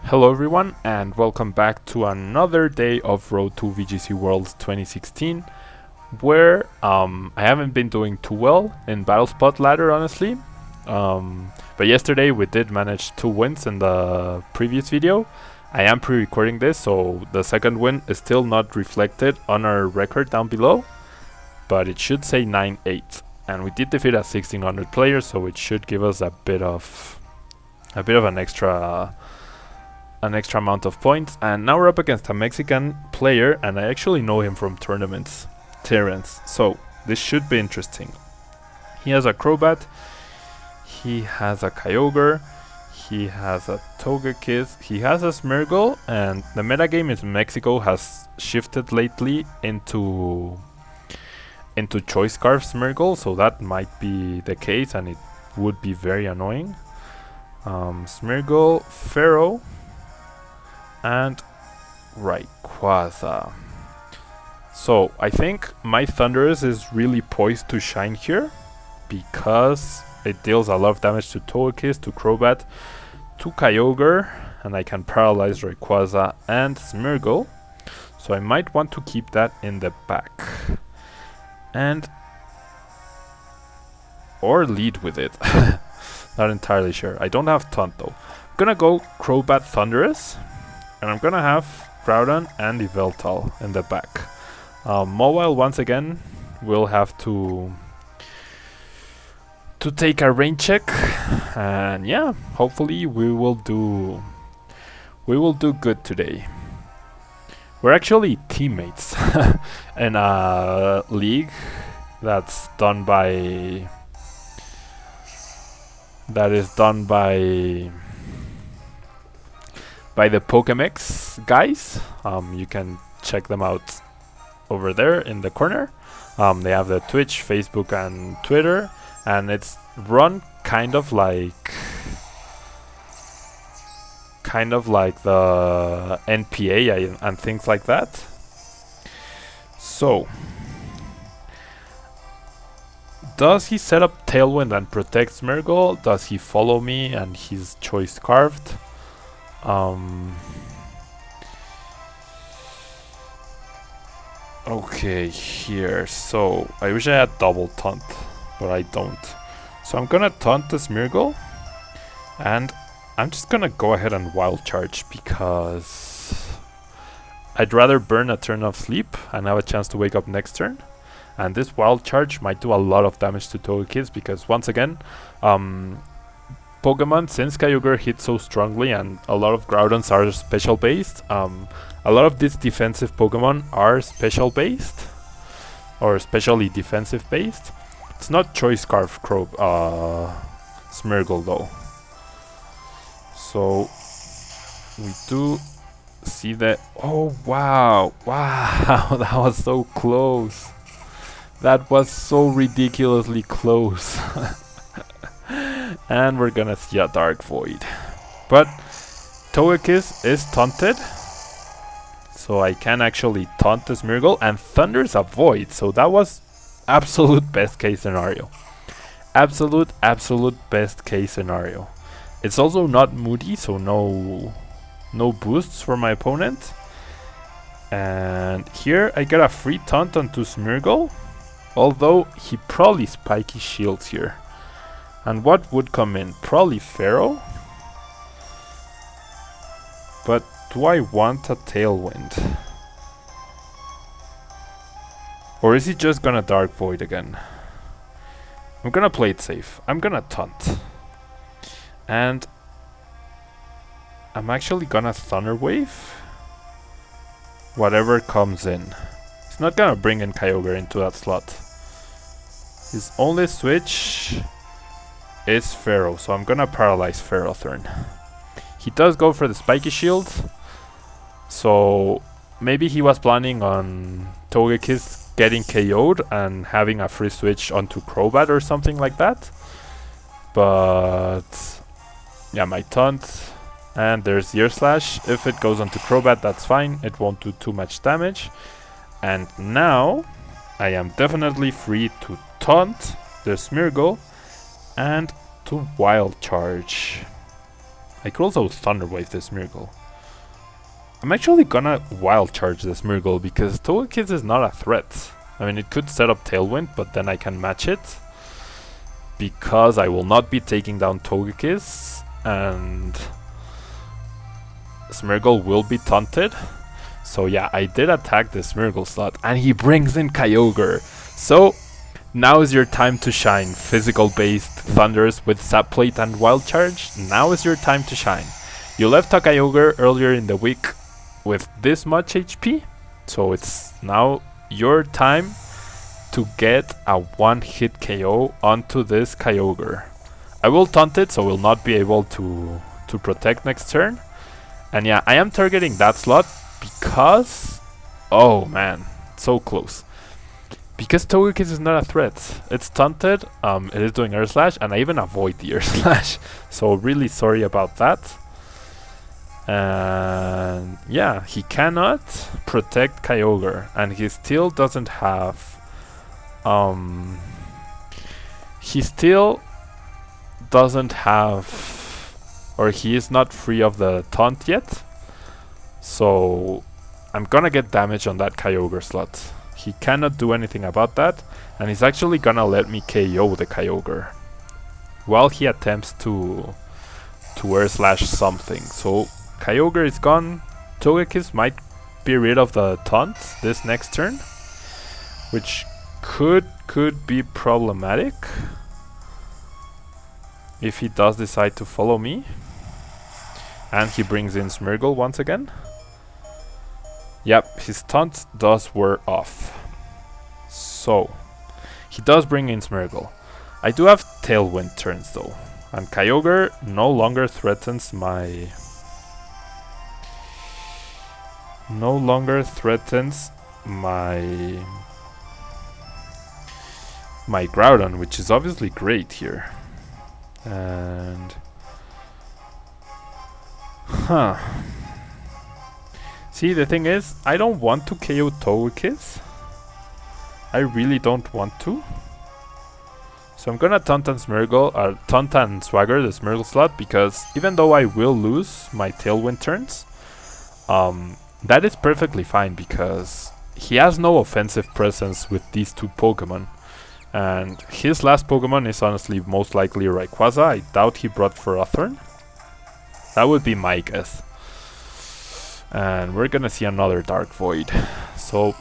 Hello everyone and welcome back to another day of Road to VGC Worlds 2016 where I haven't been doing too well in Battle Spot ladder honestly, but yesterday we did manage 2 wins in the previous video. I am pre-recording this, so the second win is still not reflected on our record down below, but it should say 9-8, and we did defeat a 1600 player, so it should give us a bit of an extra amount of points. And now we're up against a Mexican player, and I actually know him from tournaments, Terrence, so this should be interesting. He has a Crobat, he has a Kyogre, he has a Togekiss, he has a Smeargle, and the metagame in Mexico has shifted lately into Choice Scarf Smeargle, so that might be the case and it would be very annoying. Smeargle, Pharaoh, and Rayquaza. So I think my Thundurus is really poised to shine here because it deals a lot of damage to Togekiss, to Crobat, to Kyogre, and I can paralyze Rayquaza and Smeargle. So I might want to keep that in the back. Or lead with it. Not entirely sure. I don't have Taunt though. I'm gonna go Crobat Thundurus. And I'm gonna have Groudon and Yveltal in the back. Mawile once again will have to take a rain check, and yeah, hopefully we will do good today. We're actually teammates in a league that's done by the Pokemex guys. You can check them out over there in the corner. They have the Twitch, Facebook, and Twitter, and it's run kind of like the NPA and things like that. So, does he set up Tailwind and protect Smeargle? Does he follow me and he's Choice Scarfed? Okay, here, so I wish I had double taunt, but I don't. So I'm gonna taunt the Smeargle, and I'm just gonna go ahead and wild charge because I'd rather burn a turn of sleep and have a chance to wake up next turn. And this wild charge might do a lot of damage to Togekiss because once again, Pokemon, since Kyogre hits so strongly and a lot of Groudons are special based, a lot of these defensive Pokemon are special based or specially defensive based. It's not Choice Scarf Smeargle though. So we do see that. Oh wow, that was so close. That was so ridiculously close. And we're gonna see a Dark Void. But Togekiss is taunted, so I can actually taunt the Smeargle, and Thunder's a Void, so that was absolute best case scenario. Absolute best case scenario. It's also not moody, so no boosts for my opponent. And here I get a free taunt onto Smeargle, although he probably Spiky Shields here. And what would come in? Probably Pharaoh. But do I want a Tailwind? Or is he just gonna Dark Void again? I'm gonna play it safe. I'm gonna taunt. And I'm actually gonna Thunder Wave whatever comes in. He's not gonna bring in Kyogre into that slot. His only switch is Pharaoh, so I'm gonna paralyze Pharaoh turn. He does go for the Spiky Shield, so maybe he was planning on Togekiss getting KO'd and having a free switch onto Crobat or something like that. But yeah, my taunt, and there's Ear Slash. If it goes onto Crobat, that's fine, it won't do too much damage. And now I am definitely free to taunt the Smeargle and to wild charge. I could also Thunder Wave this Smeargle. I'm actually gonna Wild Charge this Smeargle because Togekiss is not a threat. I mean, it could set up Tailwind, but then I can match it. Because I will not be taking down Togekiss, and Smeargle will be taunted. So yeah, I did attack the Smeargle slot, and he brings in Kyogre. So now is your time to shine. Physical based Thunders with Sap Plate and Wild Charge. Now is your time to shine. You left a Kyogre earlier in the week with this much HP, so it's now your time to get a one-hit KO onto this Kyogre. I will taunt it, so we'll not be able to protect next turn. And yeah, I am targeting that slot because... oh man, so close. Because Togekiss is not a threat. It's taunted, it is doing Air Slash, and I even avoid the Air Slash. So really sorry about that. And yeah, he cannot protect Kyogre, and he still doesn't have... he still doesn't have, or he is not free of the taunt yet. So I'm gonna get damage on that Kyogre slot. He cannot do anything about that, and he's actually gonna let me KO the Kyogre while he attempts to Air Slash something. So Kyogre is gone. Togekiss might be rid of the taunt this next turn, which could be problematic if he does decide to follow me. And he brings in Smeargle once again. Yep, his taunt does wear off. So he does bring in Smeargle. I do have Tailwind turns though, and Kyogre no longer threatens my... my Groudon, which is obviously great here. And... see, the thing is, I don't want to KO Togekiss. I really don't want to. So I'm gonna Taunt and Swagger the Smeargle slot, because even though I will lose my Tailwind turns, that is perfectly fine because he has no offensive presence with these two Pokemon. And his last Pokemon is honestly most likely Rayquaza. I doubt he brought Ferrothorn. That would be my guess. And we're gonna see another Dark Void. So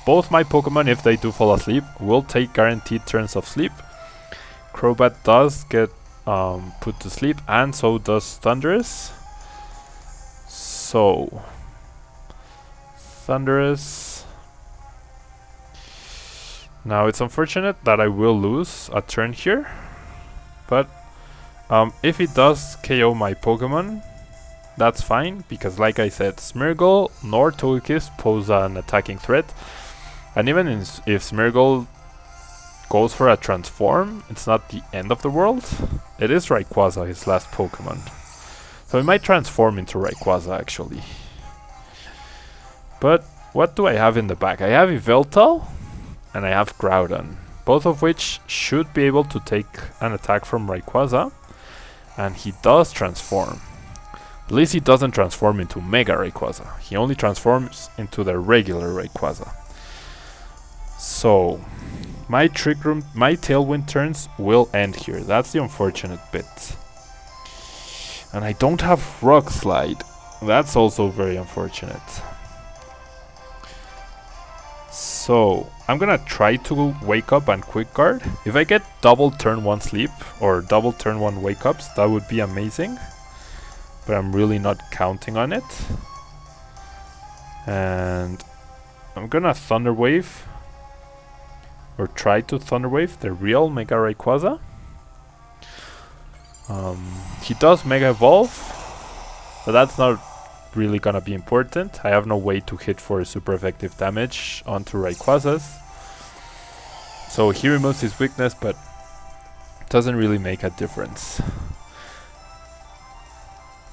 both my Pokemon, if they do fall asleep, will take guaranteed turns of sleep. Crobat does get put to sleep, and so does Thundurus. So Thundurus. Now it's unfortunate that I will lose a turn here, but if it does KO my Pokemon, that's fine, because like I said, Smeargle nor Togekiss pose an attacking threat, and even if Smeargle goes for a transform, it's not the end of the world. It is Rayquaza, his last Pokemon, so he might transform into Rayquaza actually. But what do I have in the back? I have Yveltal and I have Groudon, both of which should be able to take an attack from Rayquaza, and he does transform. At least he doesn't transform into Mega Rayquaza, he only transforms into the regular Rayquaza. So my Tailwind turns will end here, that's the unfortunate bit. And I don't have Rock Slide, that's also very unfortunate. So I'm gonna try to wake up and quick guard. If I get double turn 1 sleep or double turn 1 wake ups, that would be amazing, but I'm really not counting on it. And I'm gonna Thunder Wave, or try to Thunder Wave the real Mega Rayquaza. He does Mega Evolve, but that's not really gonna be important. I have no way to hit for super effective damage onto Rayquazas, so he removes his weakness, but doesn't really make a difference.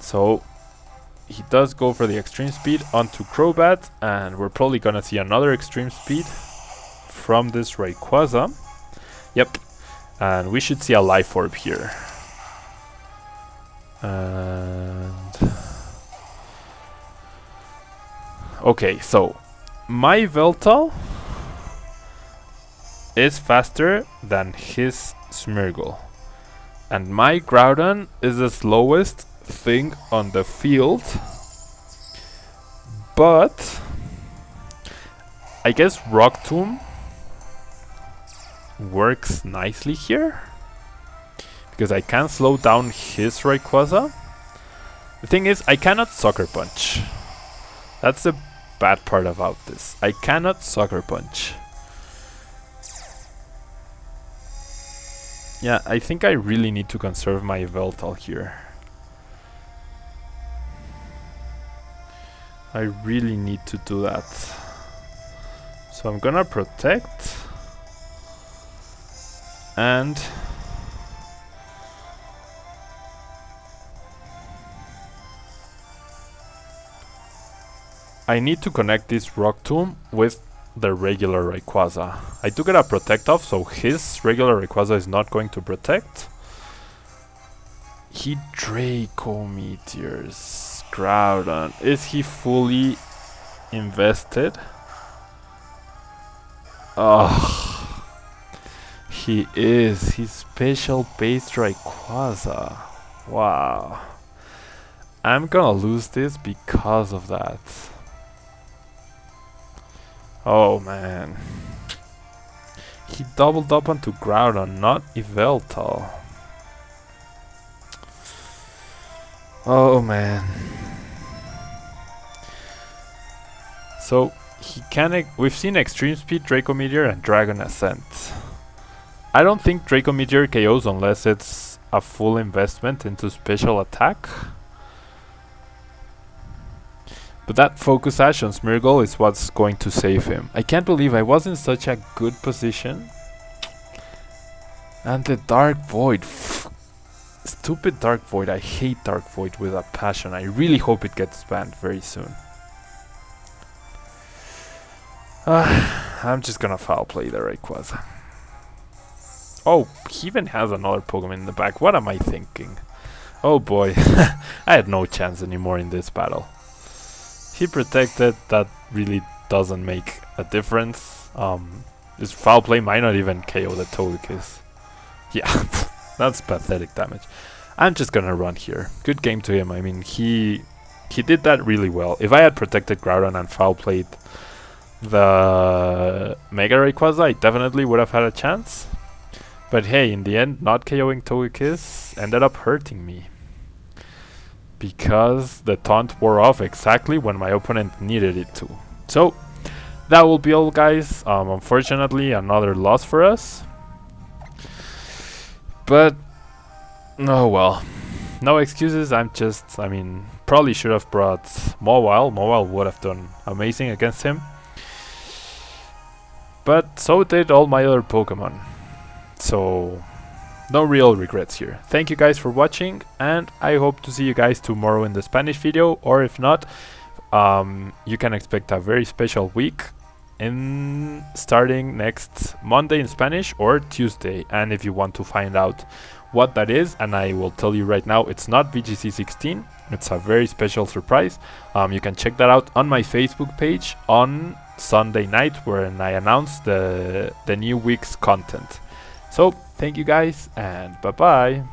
So he does go for the Extreme Speed onto Crobat, and we're probably gonna see another Extreme Speed from this Rayquaza. Yep, and we should see a Life Orb here. And okay, so my Yveltal is faster than his Smeargle, and my Groudon is the slowest thing on the field, but I guess Rock Tomb works nicely here because I can slow down his Rayquaza. The thing is, I cannot Sucker Punch. That's the bad part about this. I cannot Sucker Punch. Yeah, I think I really need to conserve my Yveltal here. I really need to do that. So I'm gonna protect. And I need to connect this Rock Tomb with the regular Rayquaza. I do get a protect off, so his regular Rayquaza is not going to protect. He Draco Meteors Groudon. Is he fully invested? Ugh. He is. He's special based Rayquaza. Wow. I'm gonna lose this because of that. Oh man. He doubled up onto Groudon, not Yveltal. Oh man. So he can. We've seen Extreme Speed, Draco Meteor, and Dragon Ascent. I don't think Draco Meteor KOs unless it's a full investment into special attack. But that Focus Sash on Smeargle is what's going to save him. I can't believe I was in such a good position. And the Dark Void. Stupid Dark Void. I hate Dark Void with a passion. I really hope it gets banned very soon. I'm just gonna foul play the Rayquaza. Oh, he even has another Pokemon in the back. What am I thinking? Oh boy. I had no chance anymore in this battle. He protected. That really doesn't make a difference. This foul play might not even KO the Togekiss. Yeah, that's pathetic damage. I'm just gonna run here. Good game to him. I mean, he did that really well. If I had protected Groudon and foul played the Mega Rayquaza, I definitely would have had a chance. But hey, in the end, not KOing Togekiss ended up hurting me, because the taunt wore off exactly when my opponent needed it to. So that will be all, guys. Unfortunately, another loss for us. But oh well, no excuses. I mean, probably should have brought Mawile. Mawile would have done amazing against him. But so did all my other Pokemon. So no real regrets here. Thank you guys for watching, and I hope to see you guys tomorrow in the Spanish video, or if not, you can expect a very special week starting next Monday in Spanish or Tuesday. And if you want to find out what that is, and I will tell you right now, it's not VGC 16, it's a very special surprise. You can check that out on my Facebook page on Sunday night, when I announce the new week's content. So thank you guys, and bye bye.